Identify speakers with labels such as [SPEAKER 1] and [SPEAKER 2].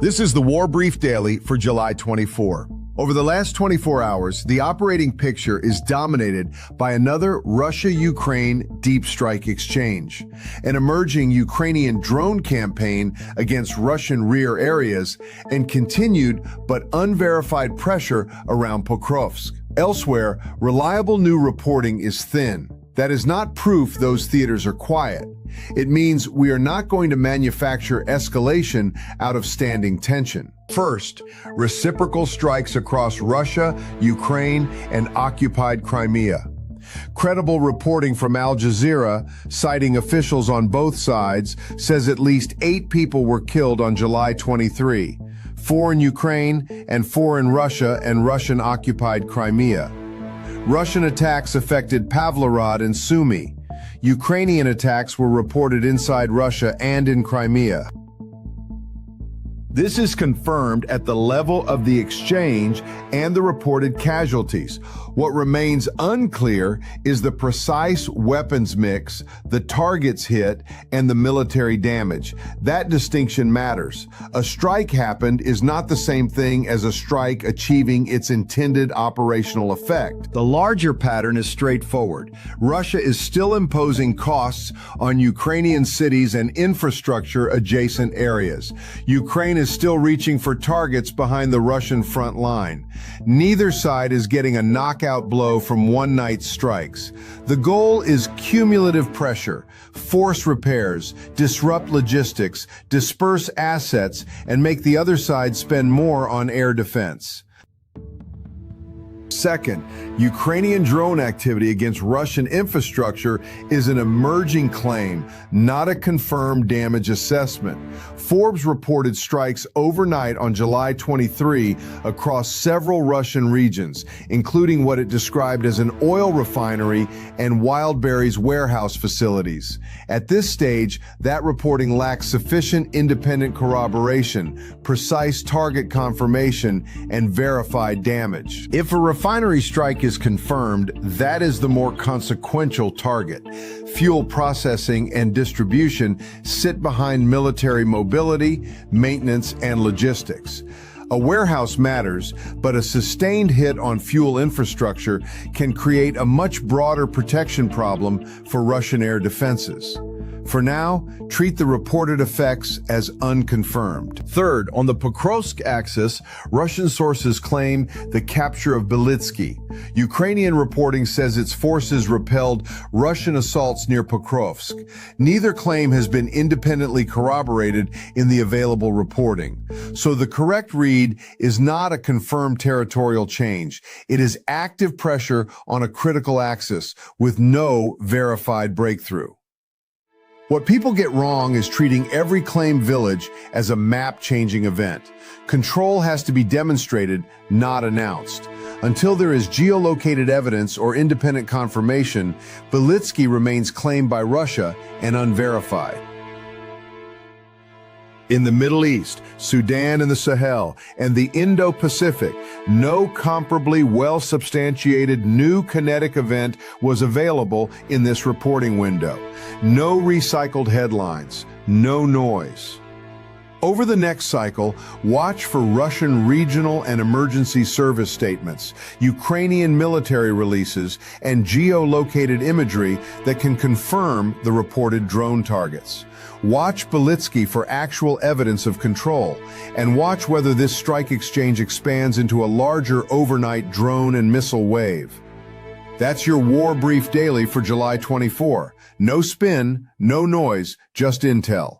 [SPEAKER 1] This is the War Brief Daily for July 24. Over the last 24 hours, the operating picture is dominated by another Russia-Ukraine deep strike exchange, an emerging Ukrainian drone campaign against Russian rear areas, and continued but unverified pressure around Pokrovsk. Elsewhere, reliable new reporting is thin. That is not proof those theaters are quiet. It means we are not going to manufacture escalation out of standing tension. First, reciprocal strikes across Russia, Ukraine, and occupied Crimea. Credible reporting from Al Jazeera, citing officials on both sides, says at least 8 people were killed on July 23, 4 in Ukraine and 4 in Russia and Russian-occupied Crimea. Russian attacks affected Pavlograd and Sumy. Ukrainian attacks were reported inside Russia and in Crimea. This is confirmed at the level of the exchange and the reported casualties. What remains unclear is the precise weapons mix, the targets hit, and the military damage. That distinction matters. A strike happened is not the same thing as a strike achieving its intended operational effect. The larger pattern is straightforward. Russia is still imposing costs on Ukrainian cities and infrastructure adjacent areas. Ukraine is still reaching for targets behind the Russian front line. Neither side is getting a knockout blow from one-night strikes. The goal is cumulative pressure, force repairs, disrupt logistics, disperse assets, and make the other side spend more on air defense. Second, Ukrainian drone activity against Russian infrastructure is an emerging claim, not a confirmed damage assessment. Forbes reported strikes overnight on July 23 across several Russian regions, including what it described as an oil refinery and Wildberries warehouse facilities. At this stage, that reporting lacks sufficient independent corroboration, precise target confirmation, and verified damage. If a refinery strike is confirmed, that is the more consequential target. Fuel processing and distribution sit behind military mobility, maintenance, and logistics. A warehouse matters, but a sustained hit on fuel infrastructure can create a much broader protection problem for Russian air defenses. For now, treat the reported effects as unconfirmed. Third, on the Pokrovsk axis, Russian sources claim the capture of Belitsky. Ukrainian reporting says its forces repelled Russian assaults near Pokrovsk. Neither claim has been independently corroborated in the available reporting. So the correct read is not a confirmed territorial change. It is active pressure on a critical axis with no verified breakthrough. What people get wrong is treating every claimed village as a map-changing event. Control has to be demonstrated, not announced. Until there is geolocated evidence or independent confirmation, Belitsky remains claimed by Russia and unverified. In the Middle East, Sudan and the Sahel, and the Indo-Pacific, no comparably well-substantiated new kinetic event was available in this reporting window. No recycled headlines, no noise. Over the next cycle, watch for Russian regional and emergency service statements, Ukrainian military releases, and geolocated imagery that can confirm the reported drone targets. Watch Belitsky for actual evidence of control, and watch whether this strike exchange expands into a larger overnight drone and missile wave. That's your War Brief Daily for July 24. No spin, no noise, just intel.